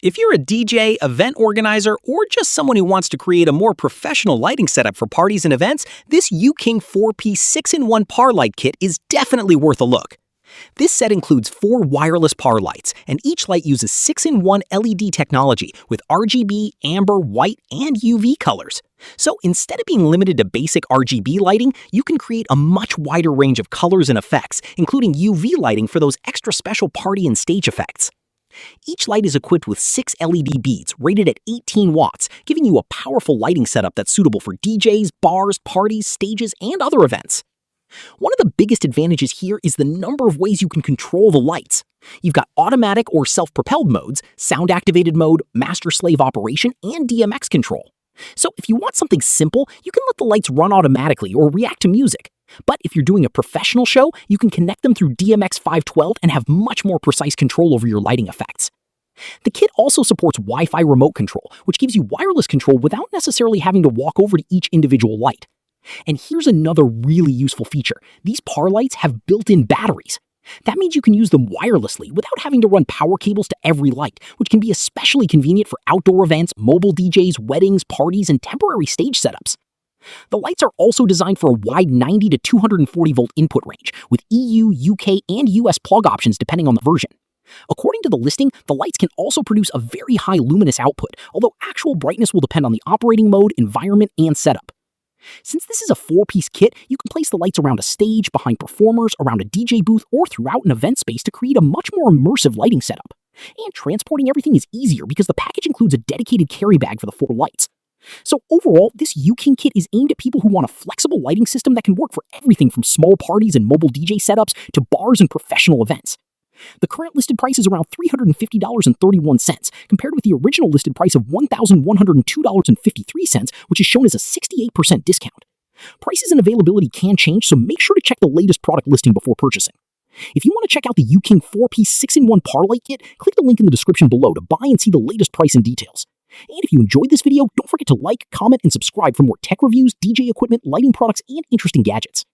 If you're a DJ, event organizer, or just someone who wants to create a more professional lighting setup for parties and events, this UKing 4-piece 6-in-1 par light kit is definitely worth a look. This set includes 4 wireless par lights, and each light uses 6-in-1 LED technology with RGB, amber, white, and UV colors. So instead of being limited to basic RGB lighting, you can create a much wider range of colors and effects, including UV lighting for those extra special party and stage effects. Each light is equipped with 6 LED beads rated at 18 watts, giving you a powerful lighting setup that's suitable for DJs, bars, parties, stages, and other events. One of the biggest advantages here is the number of ways you can control the lights. You've got automatic or self-propelled modes, sound-activated mode, master-slave operation, and DMX control. So if you want something simple, you can let the lights run automatically or react to music. But if you're doing a professional show, you can connect them through DMX 512 and have much more precise control over your lighting effects. The kit also supports Wi-Fi remote control, which gives you wireless control without necessarily having to walk over to each individual light. And here's another really useful feature. These par lights have built-in batteries. That means you can use them wirelessly without having to run power cables to every light, which can be especially convenient for outdoor events, mobile DJs, weddings, parties, and temporary stage setups. The lights are also designed for a wide 90 to 240 volt input range, with EU, UK, and US plug options depending on the version. According to the listing, the lights can also produce a very high luminous output, although actual brightness will depend on the operating mode, environment, and setup. Since this is a 4-piece kit, you can place the lights around a stage, behind performers, around a DJ booth, or throughout an event space to create a much more immersive lighting setup. And transporting everything is easier because the package includes a dedicated carry bag for the 4 lights. So overall, this UKing kit is aimed at people who want a flexible lighting system that can work for everything from small parties and mobile DJ setups to bars and professional events. The current listed price is around $350.31, compared with the original listed price of $1,102.53, which is shown as a 68% discount. Prices and availability can change, so make sure to check the latest product listing before purchasing. If you want to check out the UKing 4-piece 6-in-1 par light kit, click the link in the description below to buy and see the latest price and details. And if you enjoyed this video, don't forget to like, comment, and subscribe for more tech reviews, DJ equipment, lighting products, and interesting gadgets.